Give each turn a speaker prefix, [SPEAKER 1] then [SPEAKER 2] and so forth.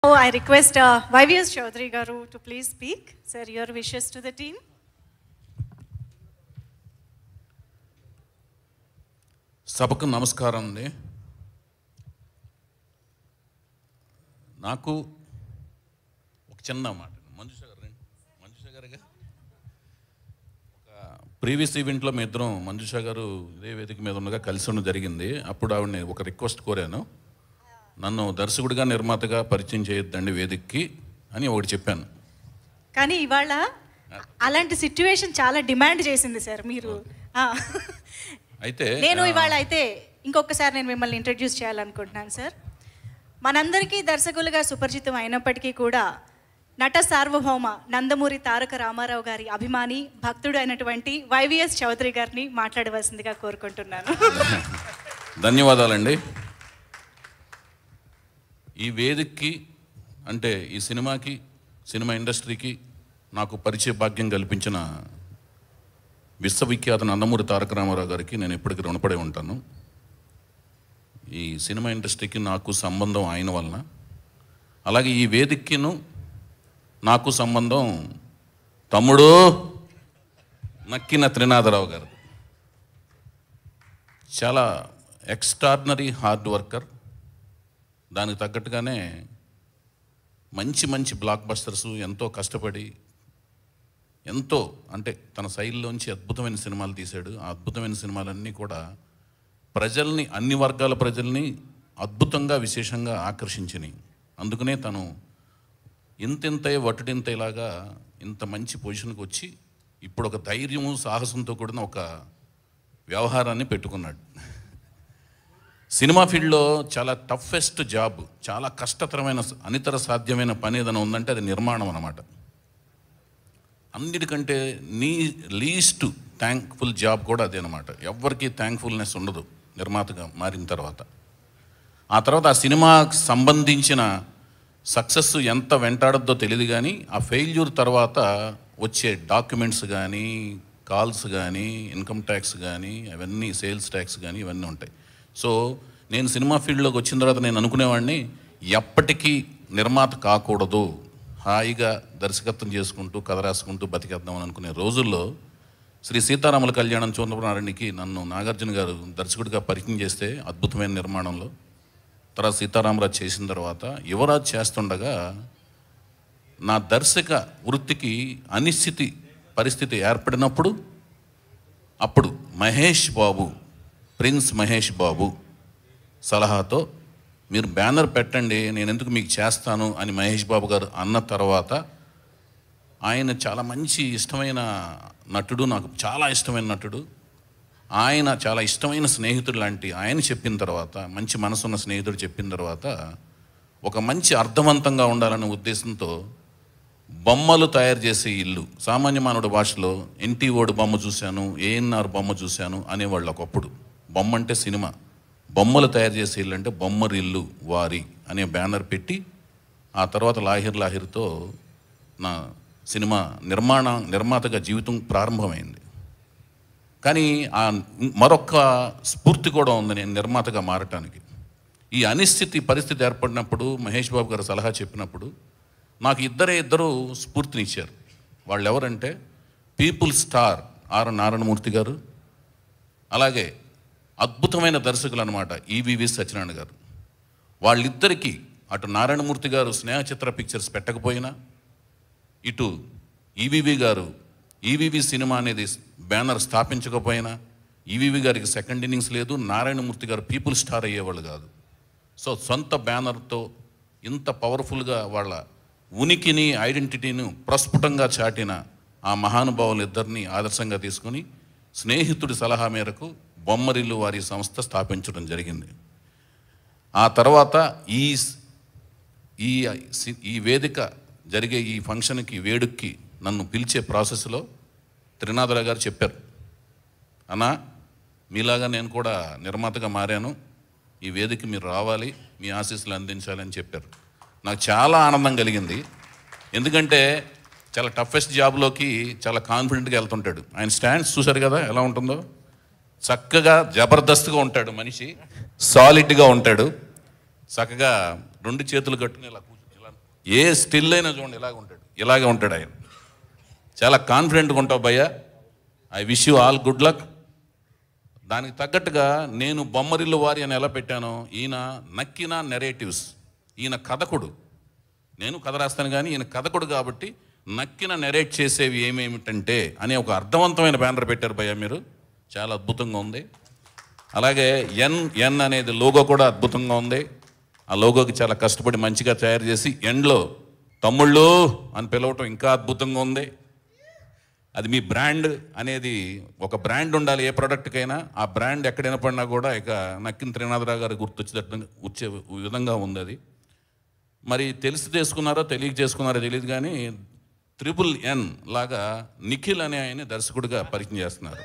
[SPEAKER 1] Oh, I request YVS Chaudhary Garu to please speak. Sir, your wishes to the team.
[SPEAKER 2] సభకు నమస్కారం అండి. నాకు ఒక చిన్న మాట, మంజుష గారుగా ఒక ప్రీవియస్ ఈవెంట్లో మీ ఇద్దరం మంజుష గారు ఇదే వేదిక మీద ఉండగా కలిసి ఉండడం జరిగింది. అప్పుడు ఆవిడని ఒక రిక్వెస్ట్ కోరాను, నన్ను దర్శకుడిగా నిర్మాతగా పరిచయం చేయొద్దండి వేదికకి అని ఒకటి చెప్పాను.
[SPEAKER 1] కానీ ఇవాళ అలాంటి సిచ్యువేషన్ చాలా డిమాండ్ చేసింది సార్ మీరు.
[SPEAKER 2] అయితే
[SPEAKER 1] నేను ఇవాళ అయితే ఇంకొకసారి నేను మిమ్మల్ని ఇంట్రడ్యూస్ చేయాలనుకుంటున్నాను సార్. మనందరికీ దర్శకులుగా సుపరిచితం అయినప్పటికీ కూడా నట సార్వభౌమ నందమూరి తారక రామారావు గారి అభిమాని భక్తుడు అయినటువంటి వైవిఎస్ చౌదరి గారిని మాట్లాడవలసిందిగా కోరుకుంటున్నాను.
[SPEAKER 2] ధన్యవాదాలండి. ఈ వేదికకి అంటే ఈ సినిమా ఇండస్ట్రీకి నాకు పరిచయ భాగ్యం కల్పించిన విశ్వవిఖ్యాత నందమూరి తారక రామారావు గారికి నేను ఎప్పటికీ రుణపడి ఉంటాను. ఈ సినిమా ఇండస్ట్రీకి నాకు సంబంధం ఆయన వలన, అలాగే ఈ వేదికను నాకు సంబంధం తమ్ముడు నక్కిన త్రినాథరావు గారు. చాలా ఎక్స్ట్రాడినరీ హార్డ్ వర్కర్. దానికి తగ్గట్టుగానే మంచి బ్లాక్ బస్టర్స్ ఎంతో కష్టపడి ఎంతో అంటే తన శైలిలోంచి అద్భుతమైన సినిమాలు తీశాడు. ఆ అద్భుతమైన సినిమాలన్నీ కూడా ప్రజల్ని, అన్ని వర్గాల ప్రజల్ని అద్భుతంగా విశేషంగా ఆకర్షించినాయి. అందుకనే తను ఇంతింతై వటుడింతైలాగా ఇంత మంచి పొజిషన్కి వచ్చి ఇప్పుడు ఒక ధైర్యము సాహసంతో కూడిన ఒక వ్యవహారాన్ని పెట్టుకున్నాడు. సినిమా ఫీల్డ్లో చాలా టఫెస్ట్ జాబ్, చాలా కష్టతరమైన అనితర సాధ్యమైన పని ఏదైనా ఉందంటే అది నిర్మాణం అన్నమాట. అన్నిటికంటే లీస్ట్ థ్యాంక్ఫుల్ జాబ్ కూడా అదే అనమాట. ఎవ్వరికీ థ్యాంక్ఫుల్నెస్ ఉండదు నిర్మాతగా మారిన తర్వాత. ఆ తర్వాత ఆ సినిమాకి సంబంధించిన సక్సెస్ ఎంత వెంటాడద్దో తెలియదు, కానీ ఆ ఫెయిల్యూర్ తర్వాత వచ్చే డాక్యుమెంట్స్ కానీ, కాల్స్ కానీ, ఇన్కమ్ ట్యాక్స్ కానీ, అవన్నీ సేల్స్ ట్యాక్స్ కానీ ఇవన్నీ ఉంటాయి. సో నేను సినిమా ఫీల్డ్లోకి వచ్చిన తర్వాత నేను అనుకునేవాడిని ఎప్పటికీ నిర్మాత కాకూడదు, హాయిగా దర్శకత్వం చేసుకుంటూ కథ రాసుకుంటూ బతికేద్దామని అనుకునే రోజుల్లో శ్రీ సీతారాముల కళ్యాణం చూర్ణపురారణికి నన్ను నాగార్జున గారు దర్శకుడిగా పరిచయం చేస్తే అద్భుతమైన నిర్మాణంలో, తర్వాత సీతారామరాజు చేసిన తర్వాత యువరాజు చేస్తుండగా నా దర్శక వృత్తికి అనిశ్చితి పరిస్థితి ఏర్పడినప్పుడు అప్పుడు ప్రిన్స్ మహేష్ బాబు సలహాతో మీరు బ్యానర్ పెట్టండి, నేను ఎందుకు మీకు చేస్తాను అని మహేష్ బాబు గారు అన్న తర్వాత, ఆయన చాలా మంచి ఇష్టమైన నటుడు, నాకు చాలా ఇష్టమైన నటుడు, ఆయన చాలా ఇష్టమైన స్నేహితుడు లాంటి ఆయన చెప్పిన తర్వాత, మంచి మనసున్న స్నేహితుడు చెప్పిన తర్వాత, ఒక మంచి అర్థవంతంగా ఉండాలనే ఉద్దేశంతో బొమ్మలు తయారు చేసే ఇల్లు, సామాన్య మానవుడి భాషలో ఎన్టీఓడి బొమ్మ చూశాను, ఏఎన్ఆర్ బొమ్మ చూశాను అనేవాళ్ళు ఒకప్పుడు. బొమ్మ అంటే సినిమా, బొమ్మలు తయారు చేసే ఇల్లు అంటే బొమ్మరిల్లు వారి అనే బ్యానర్ పెట్టి ఆ తర్వాత లాహిర్తో నా సినిమా నిర్మాతగా జీవితం ప్రారంభమైంది. కానీ ఆ మరొక స్ఫూర్తి కూడా ఉంది నేను నిర్మాతగా మారటానికి. ఈ అనిశ్చితి పరిస్థితి ఏర్పడినప్పుడు మహేష్ బాబు గారు సలహా చెప్పినప్పుడు నాకు ఇద్దరు స్ఫూర్తినిచ్చారు. వాళ్ళు ఎవరంటే పీపుల్ స్టార్ ఆర్ నారాయణమూర్తి గారు, అలాగే అద్భుతమైన దర్శకులు అనమాట ఈవీవి సత్యనారాయణ గారు. వాళ్ళిద్దరికీ అటు నారాయణమూర్తి గారు స్నేహచిత్ర పిక్చర్స్ పెట్టకపోయినా, ఇటు ఈవీవి గారు ఈవీవి సినిమా అనేది బ్యానర్ స్థాపించకపోయినా, ఈవీవి గారికి సెకండ్ ఇన్నింగ్స్ లేదు, నారాయణమూర్తి గారు పీపుల్ స్టార్ అయ్యేవాళ్ళు కాదు. సో సొంత బ్యానర్తో ఇంత పవర్ఫుల్గా వాళ్ళ ఉనికిని, ఐడెంటిటీని ప్రస్ఫుటంగా చాటిన ఆ మహానుభావులు ఇద్దరిని ఆదర్శంగా తీసుకుని స్నేహితుడి సలహా మేరకు బొమ్మరిల్లు వారి సంస్థ స్థాపించడం జరిగింది. ఆ తర్వాత ఈ వేదిక జరిగే ఈ ఫంక్షన్కి, వేడుక్కి నన్ను పిలిచే ప్రాసెస్లో త్రినాథరావు గారు చెప్పారు, అన్నా మీలాగా నేను కూడా నిర్మాతగా మారాను, ఈ వేదిక మీరు రావాలి, మీ ఆశీస్సులు అందించాలని చెప్పారు. నాకు చాలా ఆనందం కలిగింది. ఎందుకంటే చాలా టఫెస్ట్ జాబ్లోకి చాలా కాన్ఫిడెంట్గా వెళ్తుంటాడు. ఆయన స్టాండ్స్ చూశారు కదా ఎలా ఉంటుందో, చక్కగా జబర్దస్త్గా ఉంటాడు మనిషి, సాలిడ్గా ఉంటాడు, చక్కగా రెండు చేతులు కట్టుకుని ఇలా ఏ స్టిల్ అయినా చూడండి ఇలాగే ఉంటాడు ఆయన. చాలా కాన్ఫిడెంట్గా ఉంటావు భయ్య. I wish you all good luck. దానికి తగ్గట్టుగా నేను బొమ్మరిల్లు వారి అని ఎలా పెట్టానో, ఈయన నక్కిన నెరేటివ్స్, ఈయన కథకుడు. నేను కథ రాస్తాను కానీ ఈయన కథకుడు కాబట్టి నక్కిన నెరేట్ చేసేవి ఏమేమిటంటే అనే ఒక అర్థవంతమైన బ్యానర్ పెట్టారు భయ్య మీరు. చాలా అద్భుతంగా ఉంది. అలాగే ఎన్ అనేది లోగో కూడా అద్భుతంగా ఉంది. ఆ లోగోకి చాలా కష్టపడి మంచిగా తయారు చేసి ఎండ్లో తమ్ముళ్ళు అని పిలవటం ఇంకా అద్భుతంగా ఉంది. అది మీ బ్రాండ్ అనేది, ఒక బ్రాండ్ ఉండాలి ఏ ప్రోడక్ట్కైనా. ఆ బ్రాండ్ ఎక్కడైనా పడినా కూడా ఇక నక్కిన త్రినాథరావు గారు వచ్చే విధంగా ఉంది అది. మరి తెలిసి చేసుకున్నారో తెలియక చేసుకున్నారో తెలియదు కానీ NNN లాగా నిఖిల్ అనే ఆయన దర్శకుడిగా పరిచయం చేస్తున్నారు.